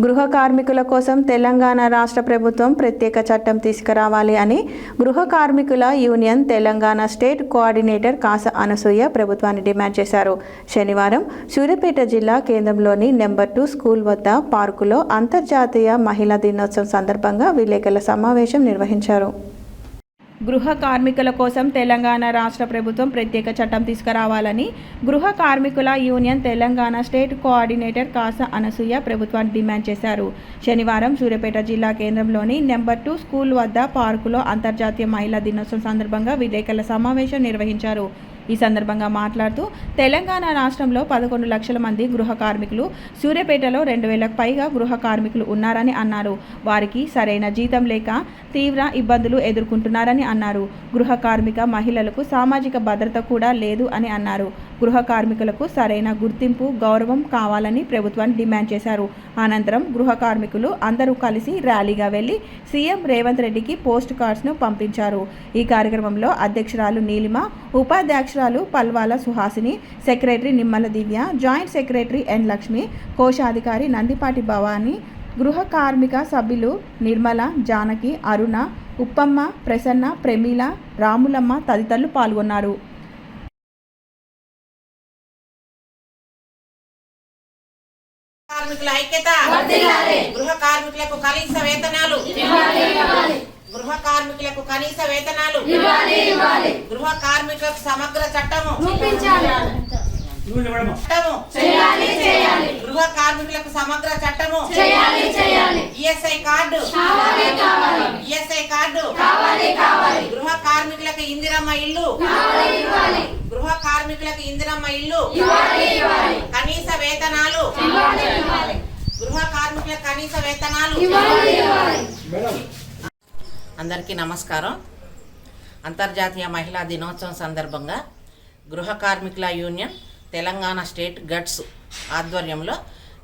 గృహ కార్మికుల కోసం తెలంగాణ రాష్ట్ర ప్రభుత్వం ప్రత్యేక చట్టం తీసుకురావాలి అని గృహ కార్మికుల union Telangana state coordinator Kasa Anasuya ప్రభుత్వాన్ని డిమాండ్ చేశారు. శనివారం సూర్యాపేట జిల్లా కేంద్రంలోని నెంబర్ 2 స్కూల్ వద్ద పార్కులో అంతర్జాతీయ మహిళా దినోత్సవం సందర్భంగా విలేకరుల సమావేశం నిర్వహించారు. గృహ కార్మికుల కోసం తెలంగాణ రాష్ట్ర ప్రభుత్వం ప్రత్యేక చట్టం తీసుకురావాలని గృహ కార్మికుల union Telangana state coordinator Kasa Anasuya ప్రభుత్వాన్ని డిమాండ్ చేశారు. శనివారం సూర్యాపేట జిల్లా కేంద్రంలోని నెంబర్ 2 స్కూల్ వద్ద పార్కులో అంతర్జాతీయ మహిళా దినోత్సవం సందర్భంగా విలేకరుల సమావేశం నిర్వహించారు. ఈ సందర్భంగా మాట్లాడుతూ తెలంగాణ రాష్ట్రంలో 11 లక్షల మంది గృహ కార్మికులు, సూర్యాపేటలో 2000కు పైగా గృహ కార్మికులు ఉన్నారని అన్నారు. వారికి సరైన జీతం లేక తీవ్ర ఇబ్బందులు ఎదుర్కొంటున్నారని అన్నారు. గృహ కార్మిక మహిళలకు సామాజిక భద్రత కూడా లేదు అని అన్నారు. గృహ కార్మికులకు సరైన గుర్తింపు, గౌరవం కావాలని ప్రభుత్వాన్ని డిమాండ్ చేశారు. అనంతరం గృహ కార్మికులు అందరూ కలిసి ర్యాలీగా వెళ్లి సీఎం రేవంత్ రెడ్డికి పోస్ట్ కార్డ్స్ను పంపించారు. ఈ కార్యక్రమంలో అధ్యక్షురాలు నీలిమ, ఉపాధ్యక్షురాలు పల్వాల సుహాసిని, సెక్రటరీ నిమ్మల దివ్య, జాయింట్ సెక్రటరీ ఎన్ లక్ష్మి, కోశాధికారి నందిపాటి భవాని, గృహ కార్మిక సభ్యులు నిర్మల, జానకి, అరుణ, ఉప్పమ్మ, ప్రసన్న, ప్రమీల, రాములమ్మ తదితరులు పాల్గొన్నారు. కార్మికుల ఐక్యత, గృహ కార్మికులకు కనీస వేతనాలు, గృహ కార్మికులకు కనీస వేతనాలు, గృహ కార్మికులకు సమగ్ర చట్టము, గృహ కార్మికులకు సమగ్ర చట్టము, ఈఎస్ఐ కార్డు, ఈఎస్ఐ కార్డు, గృహ కార్మికులకు ఇందిరమ్మ ఇల్లు, గృహ కార్మికులకు ఇందిరమ్మ ఇల్లు, కనీస వేతనాలు, గృహ కార్మికులకు కనీస వేతనాలు. అందరికీ నమస్కారం. అంతర్జాతీయ మహిళా దినోత్సవం సందర్భంగా గృహ కార్మికుల యూనియన్ తెలంగాణ స్టేట్ గట్స్ ఆధ్వర్యంలో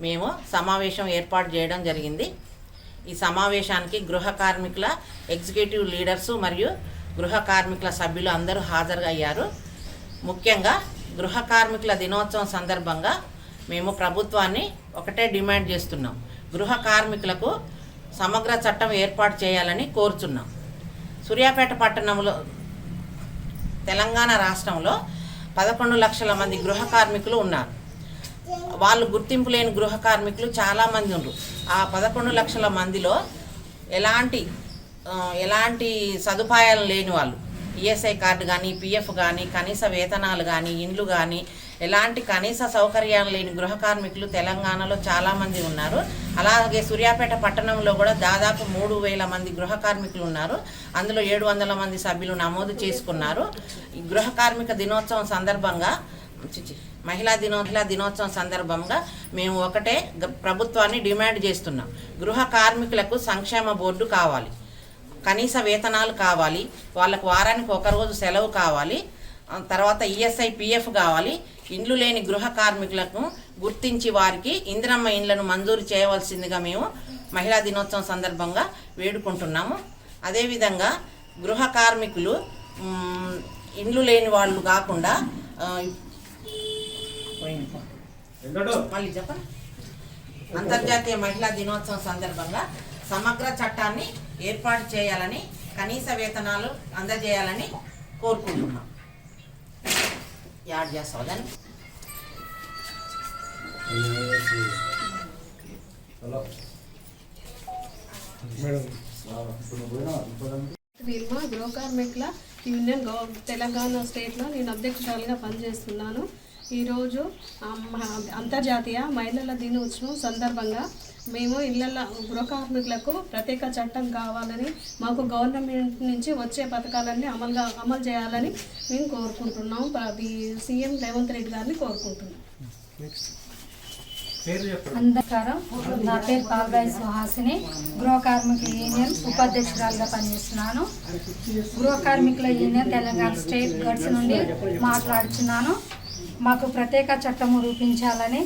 మేము సమావేశం ఏర్పాటు చేయడం జరిగింది. ఈ సమావేశానికి గృహ కార్మికుల ఎగ్జిక్యూటివ్ లీడర్సు మరియు గృహ కార్మికుల సభ్యులు అందరూ హాజరయ్యారు. ముఖ్యంగా గృహ కార్మికుల దినోత్సవం సందర్భంగా మేము ప్రభుత్వాన్ని ఒకటే డిమాండ్ చేస్తున్నాం. గృహ కార్మికులకు సమగ్ర చట్టం ఏర్పాటు చేయాలని కోరుచున్నాం. సూర్యాపేట పట్టణంలో తెలంగాణ రాష్ట్రంలో 11 లక్షల మంది గృహ కార్మికులు ఉన్నారు. వాళ్ళు గుర్తింపు లేని గృహ కార్మికులు చాలామంది ఉన్నారు. ఆ 11 లక్షల మందిలో ఎలాంటి సదుపాయాలు లేని వాళ్ళు, ఈఎస్ఐ కార్డు కానీ, పిఎఫ్ కానీ, కనీస వేతనాలు కానీ, ఇండ్లు కానీ, ఎలాంటి కనీస సౌకర్యాలు లేని గృహ కార్మికులు తెలంగాణలో చాలామంది ఉన్నారు. అలాగే సూర్యాపేట పట్టణంలో కూడా దాదాపు 3000 మంది గృహ కార్మికులు ఉన్నారు. అందులో 700 మంది సభ్యులు నమోదు చేసుకున్నారు. ఈ గృహ కార్మిక దినోత్సవం సందర్భంగా, మహిళా దినోత్సవం సందర్భంగా మేము ఒకటే ప్రభుత్వాన్ని డిమాండ్ చేస్తున్నాం. గృహ కార్మికులకు సంక్షేమ బోర్డు కావాలి, కనీస వేతనాలు కావాలి, వాళ్ళకు వారానికి ఒక రోజు సెలవు కావాలి, తర్వాత ఈఎస్ఐ పిఎఫ్ కావాలి. ఇండ్లు లేని గృహ కార్మికులకు గుర్తించి వారికి ఇందిరమ్మ ఇండ్లను మంజూరు చేయవలసిందిగా మేము మహిళా దినోత్సవం సందర్భంగా వేడుకుంటున్నాము. అదేవిధంగా గృహ కార్మికులు ఇండ్లు లేని వాళ్ళు కాకుండా మళ్ళీ చెప్పండి, అంతర్జాతీయ మహిళా దినోత్సవం సందర్భంగా సమగ్ర చట్టాన్ని ఏర్పాటు చేయాలని, కనీస వేతనాలు అందజేయాలని కోరుకుంటున్నాం. యాడ్ చేస్తాం. గృహ కార్మికుల యూనియన్ తెలంగాణ స్టేట్లో నేను అధ్యక్షురాలుగా పనిచేస్తున్నాను. ఈరోజు అంతర్జాతీయ మహిళల దినోత్సవం సందర్భంగా మేము ఇళ్లలో గృహ కార్మికులకు ప్రత్యేక చట్టం కావాలని, మాకు గవర్నమెంట్ నుంచి వచ్చే పథకాలన్నీ అమలు చేయాలని మేము కోరుకుంటున్నాం. సీఎం రేవంత్ రెడ్డి గారిని కోరుకుంటున్నాం. నమస్కారం, నా పేరు పాల్వాయి సుహాసిని, గృహ కార్మికుల యూనియన్ ఉపాధ్యక్షురాలుగా పనిచేస్తున్నాను. గృహ కార్మికుల యూనియన్ తెలంగాణ స్టేట్ గట్స్ నుండి మాట్లాడుతున్నాను. మాకు ప్రత్యేక చట్టము రూపించాలని,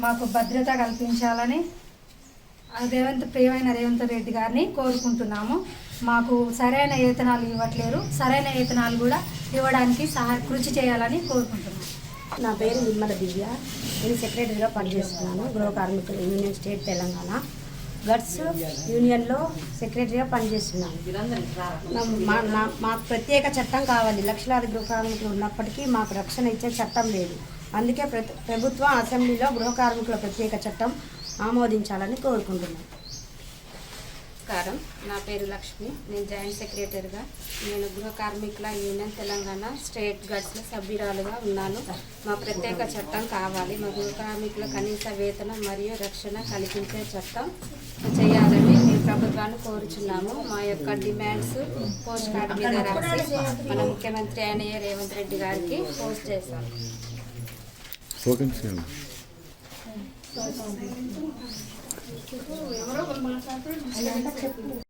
మాకు భద్రత కల్పించాలని ప్రియమైన రేవంత్ రెడ్డి గారిని కోరుకుంటున్నాము. మాకు సరైన వేతనాలు ఇవ్వట్లేరు, సరైన వేతనాలు కూడా ఇవ్వడానికి కృషి చేయాలని కోరుకుంటున్నాము. నా పేరు నిర్మల దివ్య. నేను సెక్రటరీగా పనిచేస్తున్నాను గృహ కార్మికుల యూనియన్ స్టేట్ తెలంగాణ. గట్స్ యూనియన్లో సెక్రటరీగా పనిచేస్తున్నాను. మాకు ప్రత్యేక చట్టం కావాలి. లక్షలాది గృహ కార్మికులు ఉన్నప్పటికీ మాకు రక్షణ ఇచ్చే చట్టం లేదు. అందుకే ప్రభుత్వం అసెంబ్లీలో గృహ కార్మికుల ప్రత్యేక చట్టం ఆమోదించాలని కోరుకుంటున్నాను. నమస్కారం, నా పేరు లక్ష్మి. నేను జాయింట్ సెక్రటరీగా నేను గృహ కార్మికుల యూనియన్ తెలంగాణ స్టేట్ గట్స్లో సభ్యురాలుగా ఉన్నాను. మా ప్రత్యేక చట్టం కావాలి. మా గృహ కార్మికుల కనీస వేతనం మరియు రక్షణ కల్పించే చట్టం చేయాలని మేము ప్రభుత్వాన్ని కోరుచున్నాము. మా యొక్క డిమాండ్స్ పోస్ట్ కార్డు మీద రాసి మన ముఖ్యమంత్రి అయిన రేవంత్ రెడ్డి గారికి పోస్ట్ చేశాం.